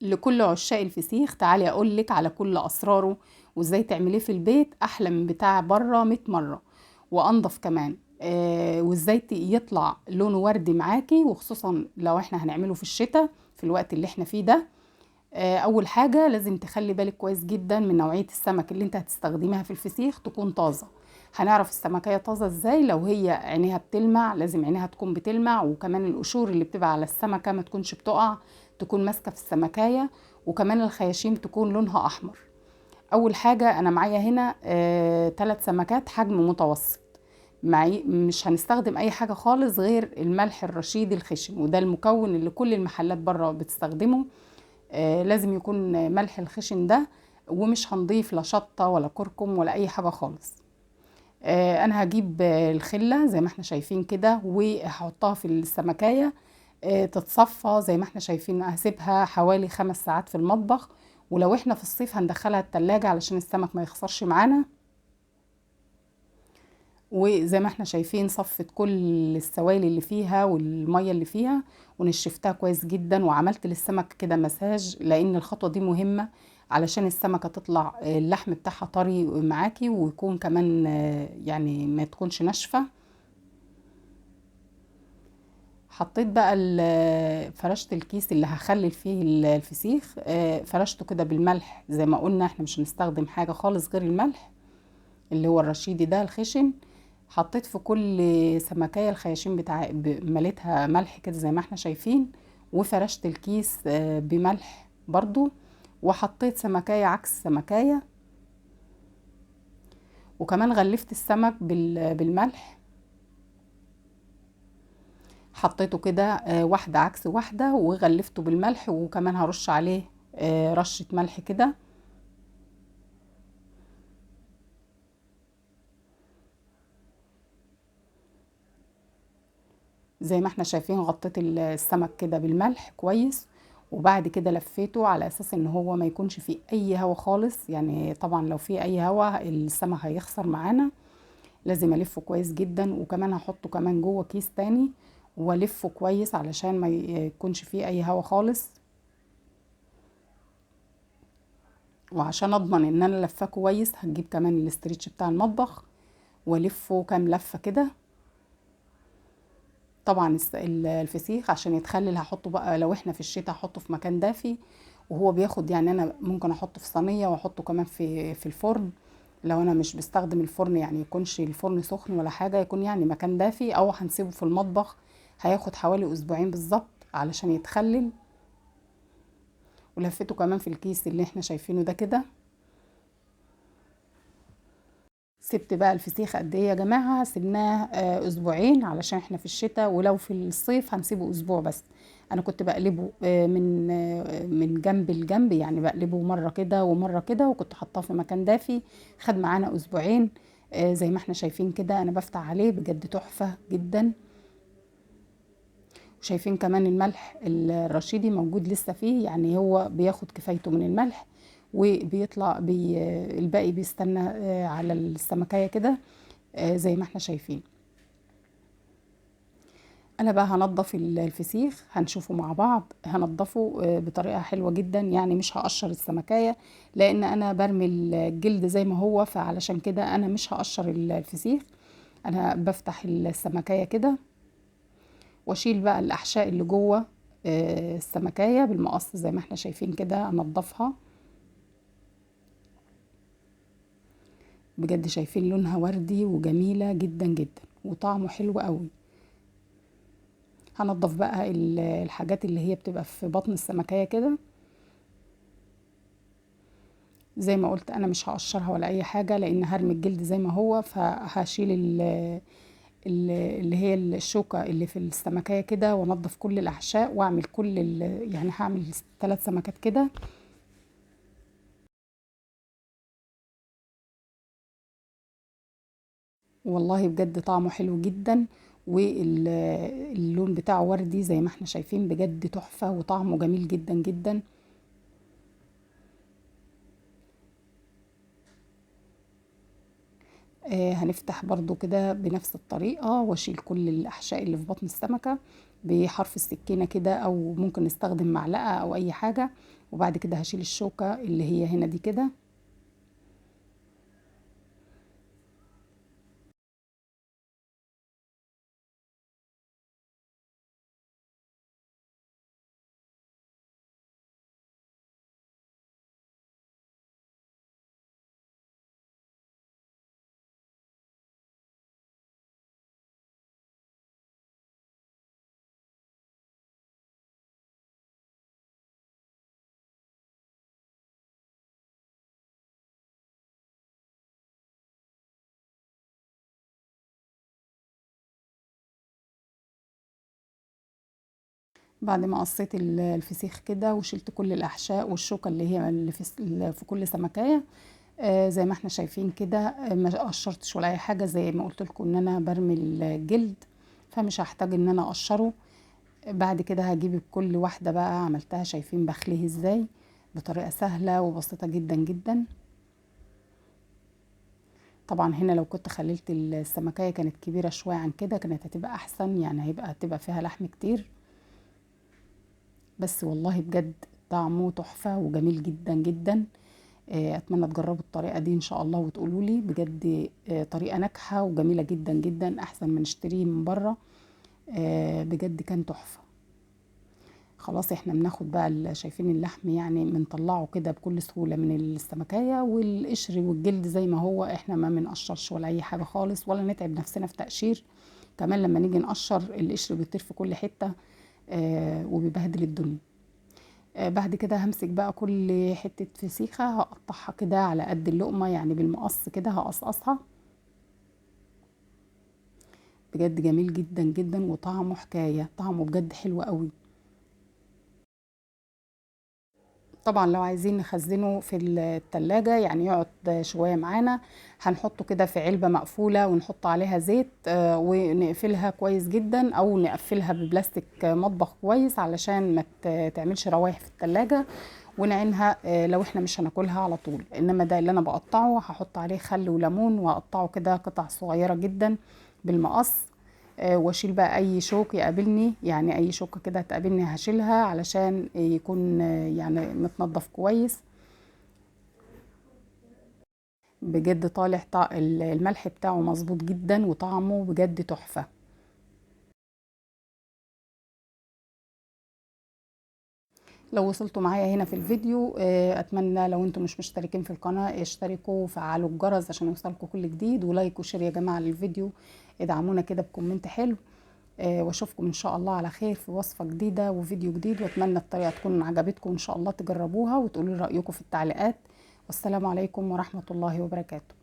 لكل عشاق الفسيخ تعالي اقولك على كل اسراره، وازاي تعمليه في البيت احلى من بتاع بره 100 مره وانضف كمان. وازاي يطلع لونه وردي معاكي، وخصوصا لو احنا هنعمله في الشتاء في الوقت اللي احنا فيه ده. اول حاجه لازم تخلي بالك كويس جدا من نوعيه السمك اللي انت هتستخدمها في الفسيخ تكون طازه. هنعرف السمكيه طازه ازاي؟ لو هي عينيها بتلمع، لازم عينيها تكون بتلمع، وكمان القشور اللي بتبقى على السمكه ما تكونش بتقع، تكون ماسكه في السمكيه، وكمان الخياشيم تكون لونها احمر. اول حاجه انا معايا هنا 3 سمكات حجم متوسط. معي مش هنستخدم اي حاجه خالص غير الملح الرشيد الخشن، وده المكون اللي كل المحلات بره بتستخدمه. لازم يكون ملح الخشن ده، ومش هنضيف لا شطة ولا كركم ولا أي حاجة خالص. أنا هجيب الخلة زي ما احنا شايفين كده، وهحطها في السمكية تتصفى زي ما احنا شايفين. هسيبها حوالي 5 ساعات في المطبخ، ولو احنا في الصيف هندخلها التلاجة علشان السمك ما يخسرش معانا. وزي ما احنا شايفين صفت كل السوائل اللي فيها والمية اللي فيها، ونشفتها كويس جدا، وعملت للسمك كده مساج، لان الخطوة دي مهمة علشان السمكة تطلع اللحم بتاعها طري معاكي، ويكون كمان يعني ما تكونش ناشفة. حطيت بقى فرشت الكيس اللي هخلل فيه الفسيخ، فرشته كده بالملح زي ما قلنا، احنا مش هنستخدم حاجة خالص غير الملح اللي هو الرشيدي ده الخشن. حطيت في كل سمكية الخياشيم مليتها ملح كده زي ما احنا شايفين، وفرشت الكيس بملح برضو، وحطيت سمكية عكس سمكية، وكمان غلفت السمك بالملح. حطيته كده واحدة عكس واحدة، وغلفته بالملح، وكمان هرش عليه رشة ملح كده. زي ما احنا شايفين غطيت السمك كده بالملح كويس، وبعد كده لفيته على اساس ان هو ما يكونش فيه اي هوا خالص. يعني طبعا لو فيه اي هوا السمك هيخسر معانا. لازم الفه كويس جدا، وكمان هحطه كمان جوه كيس تاني والفه كويس علشان ما يكونش فيه اي هوا خالص. وعشان اضمن ان انا لفاه كويس هجيب كمان الاستريتش بتاع المطبخ والفه كام لفه كده. طبعا الفسيخ عشان يتخلل هحطه بقى، لو احنا في الشتاء هحطه في مكان دافي، وهو بياخد يعني انا ممكن احطه في صينيه واحطه كمان في الفرن. لو انا مش بستخدم الفرن، يعني يكونش الفرن سخن ولا حاجه، يكون يعني مكان دافي، او هنسيبه في المطبخ. هياخد حوالي اسبوعين بالظبط علشان يتخلل. ولفيته كمان في الكيس اللي احنا شايفينه ده كده. سبت بقى الفسيخ قد ايه يا جماعه؟ سيبناه اسبوعين علشان احنا في الشتاء، ولو في الصيف هنسيبه اسبوع بس. انا كنت بقلبه من جنب لجنب، يعني بقلبه مره كده ومره كده، وكنت حاطاه في مكان دافي. خد معانا اسبوعين. زي ما احنا شايفين كده، انا بفتح عليه بجد تحفه جدا. وشايفين كمان الملح الرشيدي موجود لسه فيه، يعني هو بياخد كفايته من الملح، وبيطلع الباقي بيستنى على السمكية كده زي ما احنا شايفين. انا بقى هنضف الفسيخ، هنشوفه مع بعض. هنضفه بطريقة حلوة جدا، يعني مش هقشر السمكية، لان انا برمي الجلد زي ما هو، فعلشان كده انا مش هقشر الفسيخ. انا بفتح السمكية كده، واشيل بقى الاحشاء اللي جوه السمكية بالمقص زي ما احنا شايفين كده، انضفها. بجد شايفين لونها وردي وجميلة جدا جدا، وطعمه حلو قوي. هنضف بقى الحاجات اللي هي بتبقى في بطن السمكية كده. زي ما قلت انا مش هقشرها ولا اي حاجة، لان هرمي الجلد زي ما هو، فهشيل اللي هي الشوكة اللي في السمكية كده، وانضف كل الاحشاء، واعمل يعني هعمل 3 سمكات كده. والله بجد طعمه حلو جدا، واللون بتاعه وردي زي ما احنا شايفين، بجد تحفة وطعمه جميل جدا جدا. هنفتح برضو كده بنفس الطريقة، واشيل كل الأحشاء اللي في بطن السمكة بحرف السكينة كده، أو ممكن نستخدم معلقة أو أي حاجة، وبعد كده هشيل الشوكة اللي هي هنا دي كده. بعد ما قصيت الفسيخ كده وشلت كل الاحشاء والشوكة اللي هي اللي في كل سمكية، زي ما احنا شايفين كده، ما قشرتش ولا اي حاجة، زي ما قلت لكم ان انا برمي الجلد، فمش هحتاج ان انا اقشره. بعد كده هجيب كل واحدة بقى عملتها، شايفين بخليه ازاي بطريقة سهلة وبسيطة جدا جدا. طبعا هنا لو كنت خليت السمكية كانت كبيرة شوية عن كده كانت هتبقى احسن، يعني هتبقى فيها لحم كتير. بس والله بجد طعمه تحفة وجميل جدا جدا. اتمنى تجربوا الطريقة دي ان شاء الله وتقولوا لي بجد، طريقة ناجحة وجميلة جدا جدا، احسن من نشتريه من بره. بجد كان تحفة. خلاص احنا بناخد بقى شايفين اللحم يعني بنطلعه كده بكل سهولة من السمكية، والقشر والجلد زي ما هو، احنا ما بنقشرش ولا اي حاجة خالص، ولا نتعب نفسنا في تقشير. كمان لما نيجي نقشر القشر بيطير في كل حتة، وبيبهدل الدنيا. بعد كده همسك بقى كل حتة فسيخة هقطعها كده على قد اللقمة، يعني بالمقص كده هقصقصها. بجد جميل جدا جدا وطعمه حكاية، طعمه بجد حلو قوي. طبعا لو عايزين نخزنه في التلاجة يعني يقعد شوية معانا، هنحطه كده في علبة مقفولة ونحط عليها زيت، ونقفلها كويس جدا، او نقفلها ببلاستيك مطبخ كويس علشان ما تعملش روايح في التلاجة، ونعينها لو احنا مش هناكلها على طول. انما ده اللي انا بقطعه هحط عليه خل وليمون، واقطعه كده قطع صغيرة جدا بالمقص. واشيل بقى اي شوك يقابلني، يعني اي شوكة كده تقابلني هشيلها علشان يكون يعني متنضف كويس. بجد طالع الملح بتاعه مظبوط جدا وطعمه بجد تحفة. لو وصلتوا معايا هنا في الفيديو، اتمنى لو انتم مش مشتركين في القناة اشتركوا وفعلوا الجرس عشان يوصلكوا كل جديد، ولايك وشير يا جماعة للفيديو. ادعمونا كده بكومنت حلو. واشوفكم ان شاء الله على خير في وصفة جديدة وفيديو جديد، واتمنى الطريقة تكون عجبتكم ان شاء الله تجربوها وتقولوا لي رأيكم في التعليقات. والسلام عليكم ورحمة الله وبركاته.